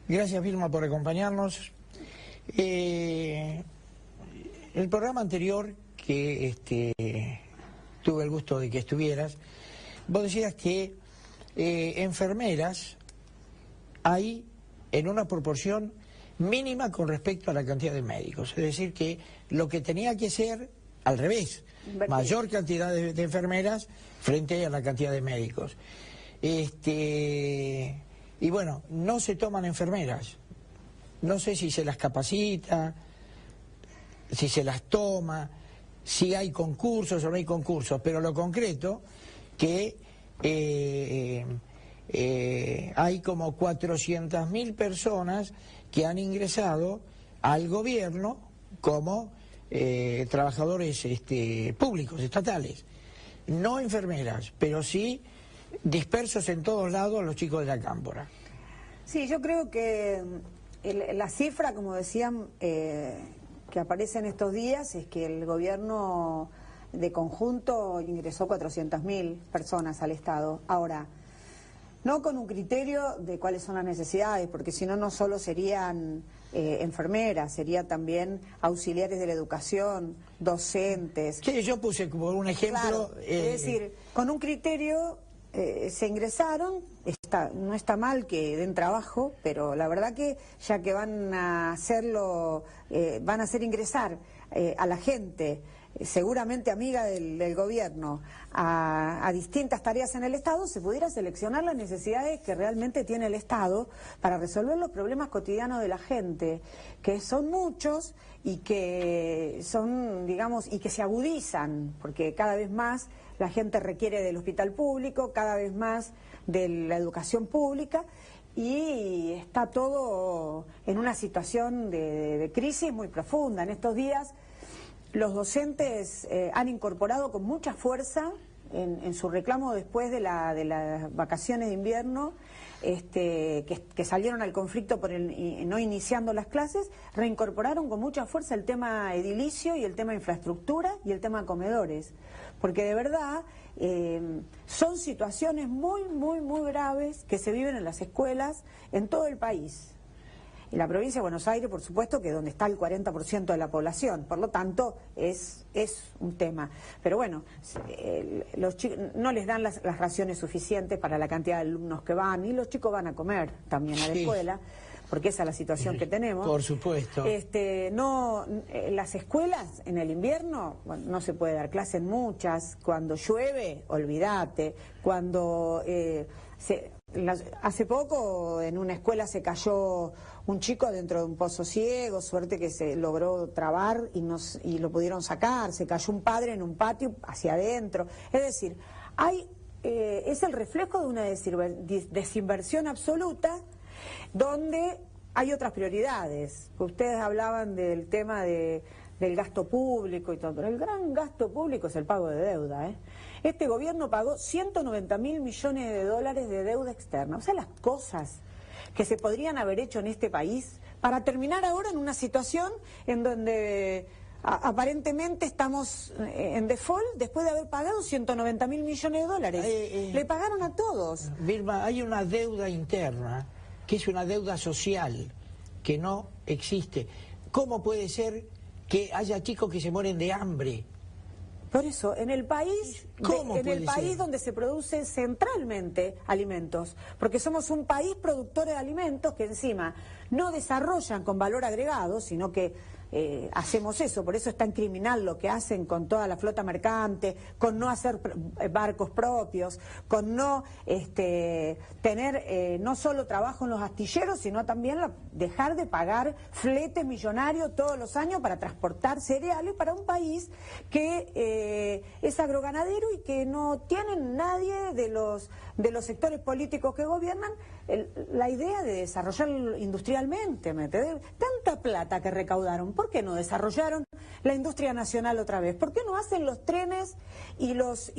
Gracias, Vilma, por acompañarnos. El programa anterior que tuve el gusto de que estuvieras, vos decías que enfermeras hay en una proporción mínima con respecto a la cantidad de médicos. Es decir, que lo que tenía que ser al revés, mayor cantidad de enfermeras frente a la cantidad de médicos. Y bueno, no se toman enfermeras. No sé si se las capacita, si se las toma, si hay concursos o no hay concursos, pero lo concreto que hay como 400.000 personas que han ingresado al gobierno como trabajadores públicos, estatales. No enfermeras, pero sí dispersos en todos lados los chicos de la Cámpora. Sí, yo creo que la cifra, como decían, que aparece en estos días es que el gobierno de conjunto ingresó 400.000 personas al Estado. Ahora, no con un criterio de cuáles son las necesidades, porque si no, no solo serían enfermeras, serían también auxiliares de la educación, docentes. Sí, yo puse como un ejemplo... Claro, es decir, con un criterio se ingresaron, no está mal que den trabajo, pero la verdad que ya que van a hacerlo, van a hacer ingresar a la gente, seguramente amiga del gobierno, a distintas tareas en el Estado, se pudiera seleccionar las necesidades que realmente tiene el Estado para resolver los problemas cotidianos de la gente, que son muchos y que son, digamos, y que se agudizan, porque cada vez más la gente requiere del hospital público, cada vez más de la educación pública, y está todo en una situación de crisis muy profunda. En estos días los docentes han incorporado con mucha fuerza en su reclamo después de las vacaciones de invierno, que salieron al conflicto por no iniciando las clases, reincorporaron con mucha fuerza el tema edilicio y el tema infraestructura y el tema comedores, porque de verdad son situaciones muy graves que se viven en las escuelas en todo el país. En la provincia de Buenos Aires, por supuesto, que es donde está el 40% de la población, por lo tanto es un tema. Pero bueno, los chicos no les dan las raciones suficientes para la cantidad de alumnos que van, y los chicos van a comer también a la escuela, porque esa es la situación que tenemos. Por supuesto. Las escuelas en el invierno, bueno, no se puede dar clase en muchas, cuando llueve, olvídate, cuando... hace poco en una escuela se cayó un chico dentro de un pozo ciego, suerte que se logró trabar y lo pudieron sacar, se cayó un padre en un patio hacia adentro, es decir, es el reflejo de una desinversión absoluta donde hay otras prioridades. Ustedes hablaban del tema del gasto público y todo, pero el gran gasto público es el pago de deuda, Este gobierno pagó 190.000 millones de dólares de deuda externa. O sea, las cosas que se podrían haber hecho en este país para terminar ahora en una situación en donde aparentemente estamos en default después de haber pagado 190.000 millones de dólares. Le pagaron a todos. Vilma, hay una deuda interna, que es una deuda social, que no existe. ¿Cómo puede ser que haya chicos que se mueren de hambre? Por eso, en el país, donde se produce centralmente alimentos, porque somos un país productor de alimentos que encima no desarrollan con valor agregado, sino que hacemos eso, por eso es tan criminal lo que hacen con toda la flota mercante, con no hacer barcos propios, con no tener no solo trabajo en los astilleros, sino también dejar de pagar fletes millonarios todos los años para transportar cereales para un país que es agroganadero y que no tienen nadie de los sectores políticos que gobiernan la idea de desarrollarlo industrialmente. Tanta plata que recaudaron, ¿por qué no desarrollaron la industria nacional otra vez? ¿Por qué no hacen los trenes y los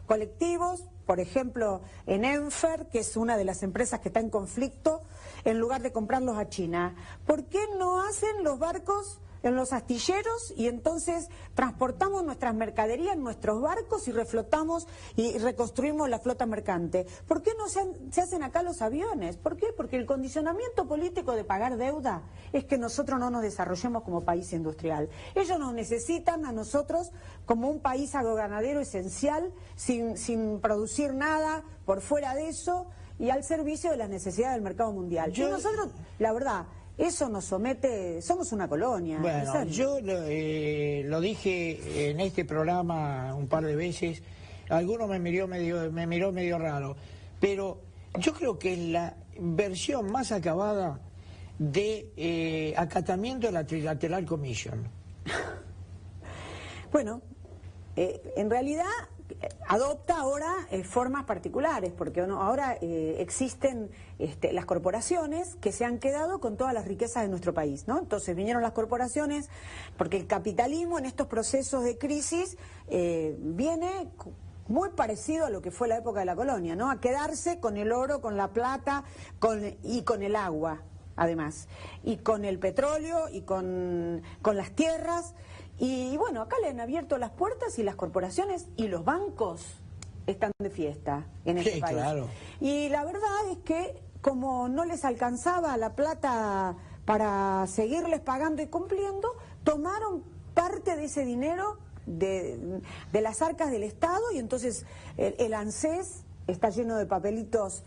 colectivos, por ejemplo, en Enfer, que es una de las empresas que está en conflicto, en lugar de comprarlos a China? ¿Por qué no hacen los barcos en los astilleros y entonces transportamos nuestras mercaderías en nuestros barcos y reflotamos y reconstruimos la flota mercante. ¿Por qué no se hacen acá los aviones? ¿Por qué? Porque el condicionamiento político de pagar deuda es que nosotros no nos desarrollemos como país industrial. Ellos nos necesitan a nosotros como un país agroganadero esencial, sin producir nada por fuera de eso y al servicio de las necesidades del mercado mundial. Y nosotros, la verdad, eso nos somete, somos una colonia. Bueno, yo lo dije en este programa un par de veces, alguno me miró medio raro, pero yo creo que es la versión más acabada de acatamiento de la Trilateral Commission. Bueno, en realidad adopta ahora formas particulares, porque ahora existen las corporaciones que se han quedado con todas las riquezas de nuestro país, ¿no? Entonces vinieron las corporaciones, porque el capitalismo en estos procesos de crisis viene muy parecido a lo que fue la época de la colonia, ¿no? A quedarse con el oro, con la plata y con el agua, además, y con el petróleo y con las tierras. Y bueno, acá le han abierto las puertas y las corporaciones y los bancos están de fiesta en este país. Claro. Y la verdad es que como no les alcanzaba la plata para seguirles pagando y cumpliendo, tomaron parte de ese dinero de las arcas del Estado y entonces el ANSES está lleno de papelitos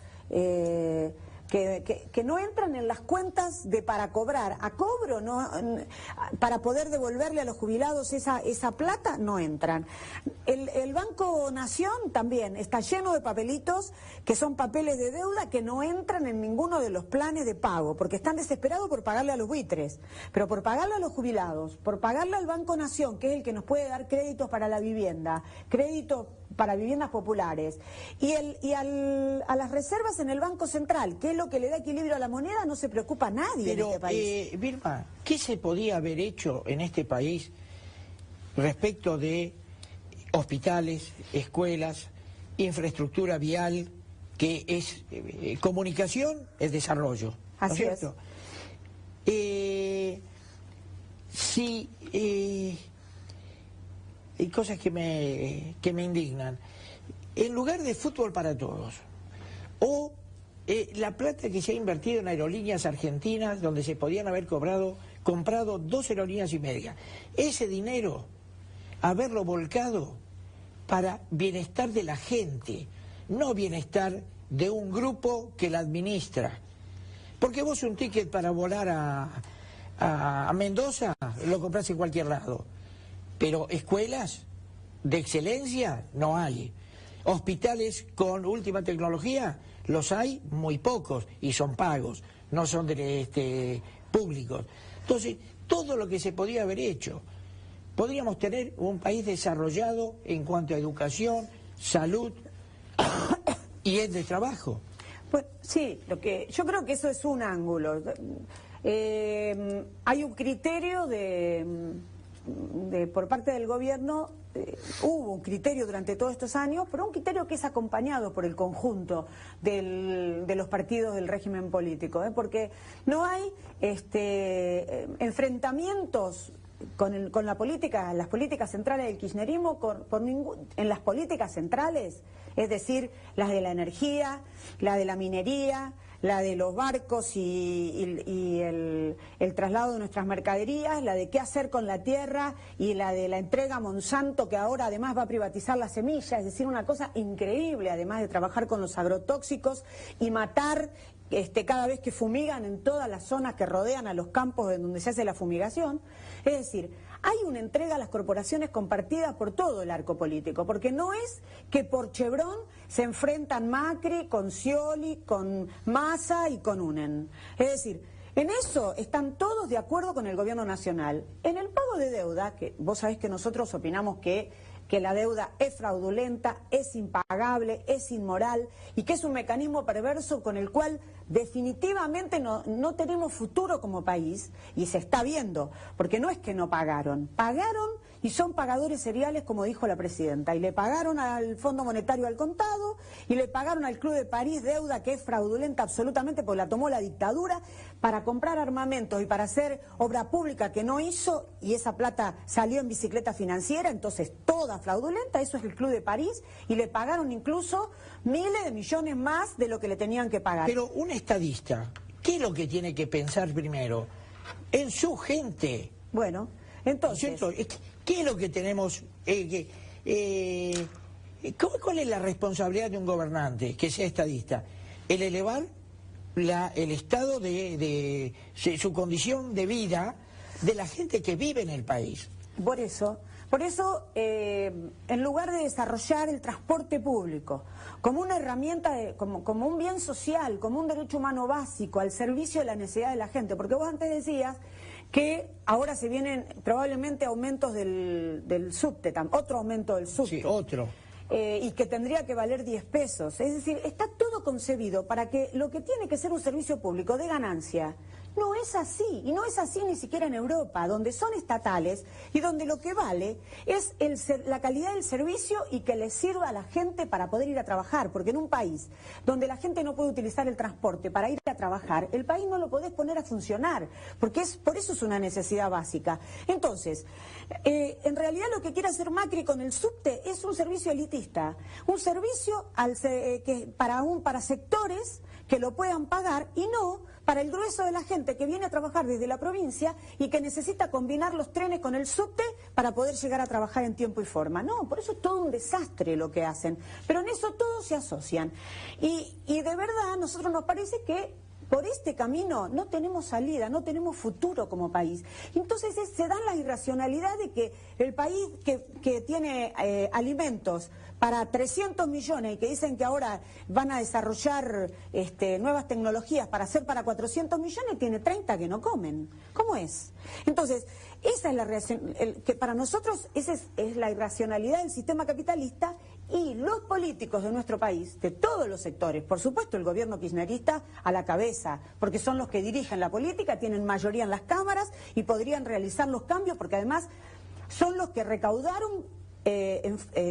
que no entran en las cuentas de para cobrar. A cobro, no, para poder devolverle a los jubilados esa plata, no entran. El Banco Nación también está lleno de papelitos que son papeles de deuda que no entran en ninguno de los planes de pago, porque están desesperados por pagarle a los buitres, pero por pagarle a los jubilados, por pagarle al Banco Nación, que es el que nos puede dar créditos para la vivienda, créditos para viviendas populares, a las reservas en el Banco Central, que es lo que le da equilibrio a la moneda, no se preocupa nadie en este país. Vilma, ¿qué se podía haber hecho en este país respecto de hospitales, escuelas, infraestructura vial, que es comunicación, es desarrollo? Así ¿no es cierto? Hay cosas que me indignan. En lugar de fútbol para todos, o la plata que se ha invertido en aerolíneas argentinas, donde se podían haber comprado 2 aerolíneas y media, ese dinero, haberlo volcado para bienestar de la gente, no bienestar de un grupo que la administra. Porque vos un ticket para volar a Mendoza lo compras en cualquier lado. Pero escuelas de excelencia no hay. Hospitales con última tecnología los hay muy pocos y son pagos, no son públicos. Entonces, todo lo que se podía haber hecho. Podríamos tener un país desarrollado en cuanto a educación, salud y el de trabajo. Pues sí, yo creo que eso es un ángulo. Hay un criterio por parte del gobierno, hubo un criterio durante todos estos años, pero un criterio que es acompañado por el conjunto de los partidos del régimen político, porque no hay enfrentamientos con la política, las políticas centrales del kirchnerismo, en las políticas centrales, es decir, las de la energía, la de la minería, la de los barcos y el traslado de nuestras mercaderías, la de qué hacer con la tierra y la de la entrega a Monsanto, que ahora además va a privatizar las semillas, es decir, una cosa increíble, además de trabajar con los agrotóxicos y matar cada vez que fumigan en todas las zonas que rodean a los campos en donde se hace la fumigación. Es decir, hay una entrega a las corporaciones compartida por todo el arco político, porque no es que por Chevron se enfrentan Macri con Scioli, con Massa y con Unen. Es decir, en eso están todos de acuerdo con el gobierno nacional. En el pago de deuda, que vos sabés que nosotros opinamos que la deuda es fraudulenta, es impagable, es inmoral y que es un mecanismo perverso con el cual definitivamente no tenemos futuro como país, y se está viendo, porque no es que no pagaron y son pagadores seriales, como dijo la presidenta. Y le pagaron al Fondo Monetario al contado, y le pagaron al Club de París deuda que es fraudulenta absolutamente porque la tomó la dictadura, para comprar armamentos y para hacer obra pública que no hizo, y esa plata salió en bicicleta financiera, entonces toda fraudulenta. Eso es el Club de París, y le pagaron incluso miles de millones más de lo que le tenían que pagar. Pero un estadista, ¿qué es lo que tiene que pensar primero? En su gente. Bueno, entonces... ¿Qué es lo que tenemos? ¿Cuál es la responsabilidad de un gobernante que sea estadista? El elevar el estado de su condición de vida de la gente que vive en el país. Por eso, en lugar de desarrollar el transporte público como una herramienta, como un bien social, como un derecho humano básico, al servicio de la necesidad de la gente, porque vos antes decías que ahora se vienen probablemente aumentos del subte, otro aumento del subte. Sí, otro. Y que tendría que valer 10 pesos. Es decir, está todo concebido para que lo que tiene que ser un servicio público de ganancia no es así, y no es así ni siquiera en Europa, donde son estatales y donde lo que vale es la calidad del servicio y que le sirva a la gente para poder ir a trabajar, porque en un país donde la gente no puede utilizar el transporte para ir a trabajar, el país no lo podés poner a funcionar, porque por eso es una necesidad básica. Entonces, en realidad lo que quiere hacer Macri con el subte es un servicio elitista, un servicio para sectores que lo puedan pagar y no para el grueso de la gente que viene a trabajar desde la provincia y que necesita combinar los trenes con el subte para poder llegar a trabajar en tiempo y forma. No, por eso es todo un desastre lo que hacen, pero en eso todos se asocian. Y de verdad a nosotros nos parece que por este camino no tenemos salida, no tenemos futuro como país. Entonces se dan la irracionalidad de que el país que tiene alimentos para 300 millones y que dicen que ahora van a desarrollar nuevas tecnologías para hacer para 400 millones, tiene 30 que no comen. ¿Cómo es? Entonces, esa es la reacción, que para nosotros esa es la irracionalidad del sistema capitalista, y los políticos de nuestro país, de todos los sectores, por supuesto el gobierno kirchnerista a la cabeza, porque son los que dirigen la política, tienen mayoría en las cámaras y podrían realizar los cambios, porque además son los que recaudaron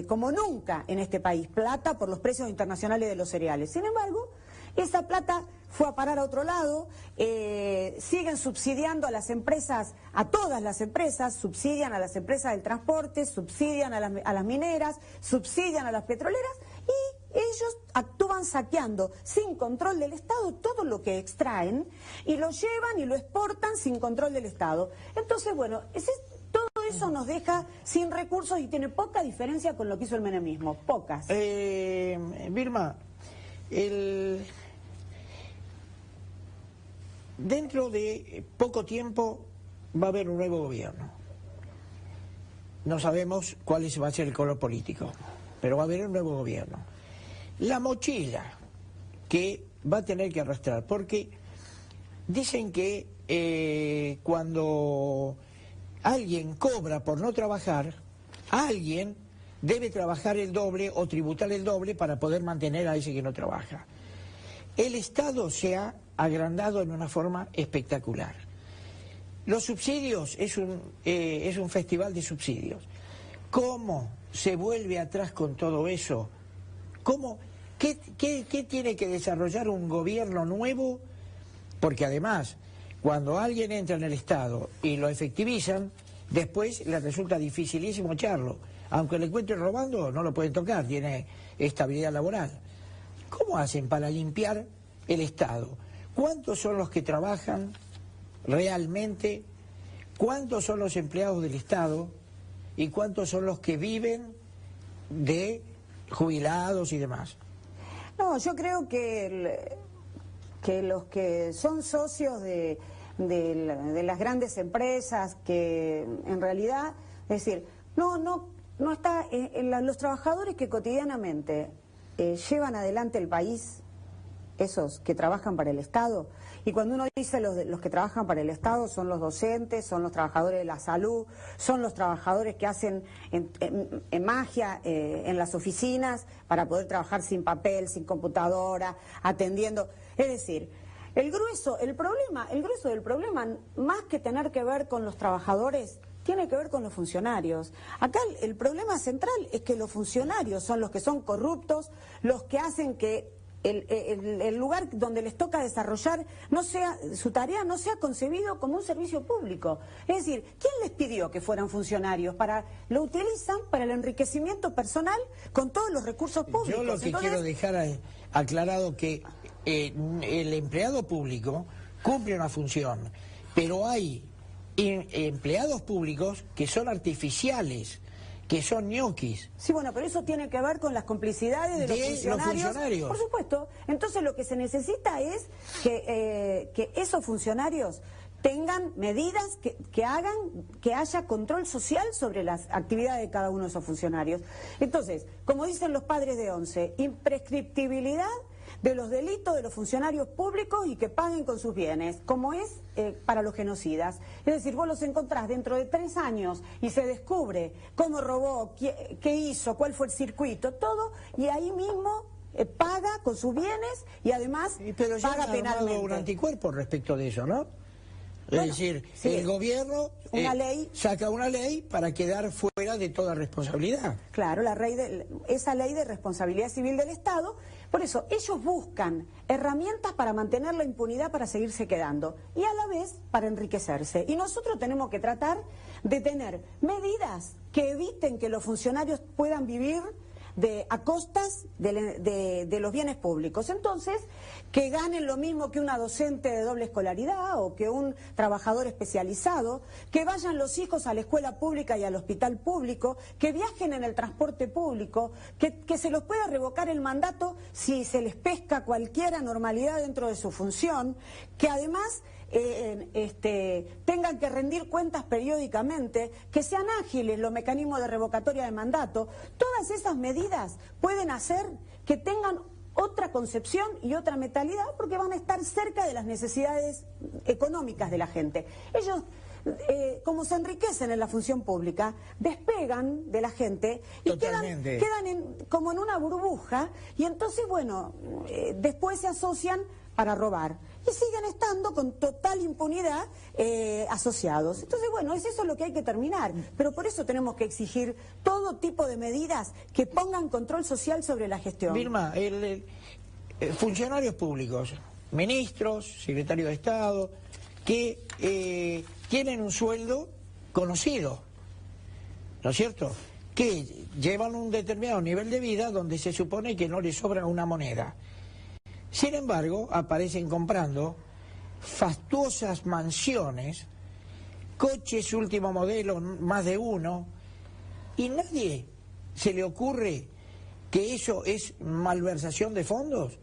como nunca en este país plata por los precios internacionales de los cereales. Sin embargo, esa plata fue a parar a otro lado, siguen subsidiando a las empresas, a todas las empresas, subsidian a las empresas del transporte, subsidian a las mineras, subsidian a las petroleras, y ellos actúan saqueando sin control del Estado todo lo que extraen y lo llevan y lo exportan sin control del Estado. Entonces, bueno, todo eso nos deja sin recursos y tiene poca diferencia con lo que hizo el menemismo, pocas. Vilma, dentro de poco tiempo va a haber un nuevo gobierno. No sabemos cuál va a ser el color político, pero va a haber un nuevo gobierno. La mochila que va a tener que arrastrar, porque dicen que cuando alguien cobra por no trabajar, alguien debe trabajar el doble o tributar el doble para poder mantener a ese que no trabaja. El Estado se ha agrandado en una forma espectacular. Los subsidios es un festival de subsidios. ¿Cómo se vuelve atrás con todo eso? ¿Qué tiene que desarrollar un gobierno nuevo? Porque además, cuando alguien entra en el Estado y lo efectivizan, después le resulta dificilísimo echarlo. Aunque le encuentren robando, no lo pueden tocar, tiene estabilidad laboral. ¿Cómo hacen para limpiar el Estado? ¿Cuántos son los que trabajan realmente? ¿Cuántos son los empleados del Estado? ¿Y cuántos son los que viven de jubilados y demás? No, yo creo que los que son socios de las grandes empresas, que en realidad, es decir, no está los trabajadores que cotidianamente llevan adelante el país, esos que trabajan para el Estado, y cuando uno dice los que trabajan para el Estado son los docentes, son los trabajadores de la salud, son los trabajadores que hacen en magia en las oficinas para poder trabajar sin papel, sin computadora, atendiendo. Es decir, el grueso del problema, más que tener que ver con los trabajadores, tiene que ver con los funcionarios. Acá el problema central es que los funcionarios son los que son corruptos, los que hacen que el lugar donde les toca desarrollar su tarea no sea concebido como un servicio público. Es decir, ¿quién les pidió que fueran funcionarios? Lo utilizan para el enriquecimiento personal con todos los recursos públicos. Yo lo que quiero dejar aclarado que el empleado público cumple una función, pero hay empleados públicos que son artificiales, que son ñoquis. Sí, bueno, pero eso tiene que ver con las complicidades de los funcionarios. Por supuesto. Entonces lo que se necesita es que esos funcionarios tengan medidas que hagan que haya control social sobre las actividades de cada uno de esos funcionarios. Entonces, como dicen los padres de ONCE, imprescriptibilidad de los delitos de los funcionarios públicos y que paguen con sus bienes, como es para los genocidas. Es decir, vos los encontrás dentro de 3 años y se descubre cómo robó, qué hizo, cuál fue el circuito, todo, y ahí mismo paga con sus bienes y además pero ya paga penalmente. Un anticuerpo respecto de eso, ¿no? Bueno, es decir, sí, el gobierno saca una ley para quedar fuera de toda responsabilidad. Claro, esa ley de responsabilidad civil del Estado. Por eso, ellos buscan herramientas para mantener la impunidad para seguirse quedando y a la vez para enriquecerse. Y nosotros tenemos que tratar de tener medidas que eviten que los funcionarios puedan vivir a costas de los bienes públicos. Entonces, que ganen lo mismo que una docente de doble escolaridad o que un trabajador especializado, que vayan los hijos a la escuela pública y al hospital público, que viajen en el transporte público, que se los pueda revocar el mandato si se les pesca cualquier anormalidad dentro de su función, que además tengan que rendir cuentas periódicamente, que sean ágiles los mecanismos de revocatoria de mandato. Todas esas medidas pueden hacer que tengan otra concepción y otra mentalidad porque van a estar cerca de las necesidades económicas de la gente. Ellos, como se enriquecen en la función pública, despegan de la gente y quedan como en una burbuja y entonces, bueno, después se asocian para robar y siguen estando con total impunidad asociados. Entonces, bueno, es eso lo que hay que terminar, pero por eso tenemos que exigir todo tipo de medidas que pongan control social sobre la gestión. Vilma, funcionarios públicos, ministros, secretarios de Estado, que tienen un sueldo conocido, ¿no es cierto?, que llevan un determinado nivel de vida donde se supone que no les sobra una moneda. Sin embargo, aparecen comprando fastuosas mansiones, coches último modelo, más de uno, y nadie se le ocurre que eso es malversación de fondos.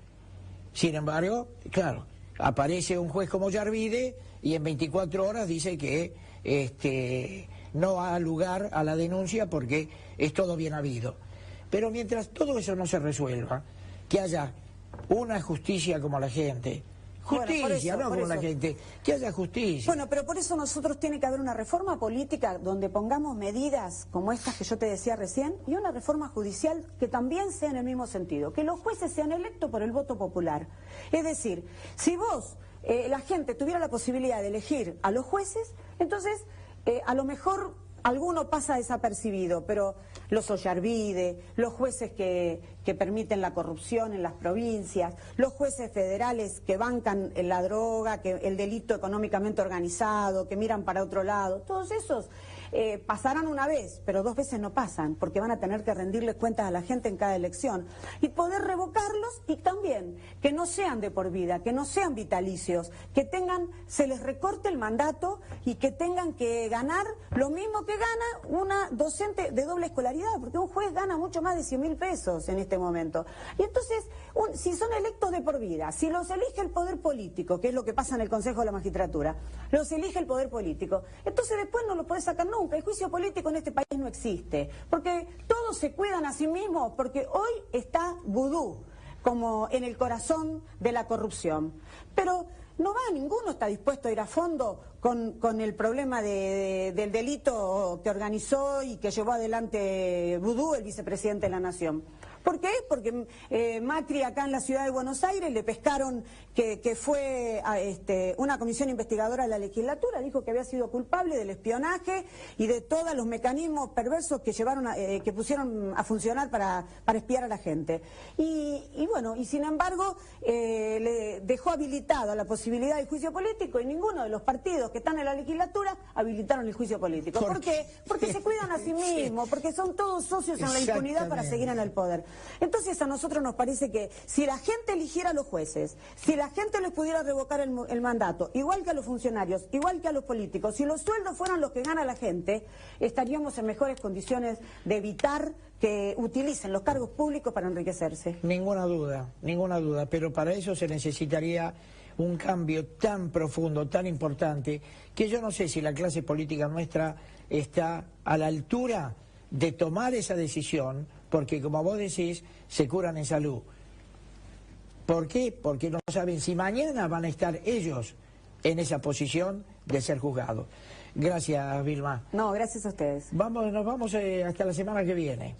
Sin embargo, claro, aparece un juez como Yarvide y en 24 horas dice que no ha lugar a la denuncia porque es todo bien habido. Pero mientras todo eso no se resuelva, que haya una justicia como la gente, justicia, bueno, no como la gente, que haya justicia. Bueno, pero por eso nosotros tiene que haber una reforma política donde pongamos medidas como estas que yo te decía recién y una reforma judicial que también sea en el mismo sentido, que los jueces sean electos por el voto popular. Es decir, si la gente tuviera la posibilidad de elegir a los jueces, entonces a lo mejor alguno pasa desapercibido, pero los Ollarvide, los jueces que permiten la corrupción en las provincias, los jueces federales que bancan la droga, el delito económicamente organizado, que miran para otro lado, todos esos pasarán una vez, pero 2 veces no pasan, porque van a tener que rendirles cuentas a la gente en cada elección y poder revocarlos y también que no sean de por vida, que no sean vitalicios, que se les recorte el mandato y que tengan que ganar lo mismo que gana una docente de doble escolaridad, porque un juez gana mucho más de 100.000 pesos en este momento. Y entonces, si son electos de por vida, si los elige el poder político, que es lo que pasa en el Consejo de la Magistratura, los elige el poder político, entonces después no lo podés sacar nunca. El juicio político en este país no existe, porque todos se cuidan a sí mismos, porque hoy está vudú como en el corazón de la corrupción. Pero ninguno está dispuesto a ir a fondo con el problema del delito que organizó y que llevó adelante Vudú, el vicepresidente de la Nación. ¿Por qué? Porque Macri acá en la ciudad de Buenos Aires le pescaron que fue una comisión investigadora de la legislatura, dijo que había sido culpable del espionaje y de todos los mecanismos perversos que llevaron que pusieron a funcionar para espiar a la gente. Y bueno, y sin embargo le dejó habilitada la posibilidad del juicio político y ninguno de los partidos que están en la legislatura habilitaron el juicio político. ¿Por qué? Porque se cuidan a sí mismos, porque son todos socios en la impunidad para seguir en el poder. Entonces a nosotros nos parece que si la gente eligiera a los jueces, si la gente les pudiera revocar el mandato, igual que a los funcionarios, igual que a los políticos, si los sueldos fueran los que gana la gente, estaríamos en mejores condiciones de evitar que utilicen los cargos públicos para enriquecerse. Ninguna duda, pero para eso se necesitaría un cambio tan profundo, tan importante, que yo no sé si la clase política nuestra está a la altura de tomar esa decisión, porque como vos decís, se curan en salud. ¿Por qué? Porque no saben si mañana van a estar ellos en esa posición de ser juzgados. Gracias, Vilma. No, gracias a ustedes. Nos vamos hasta la semana que viene.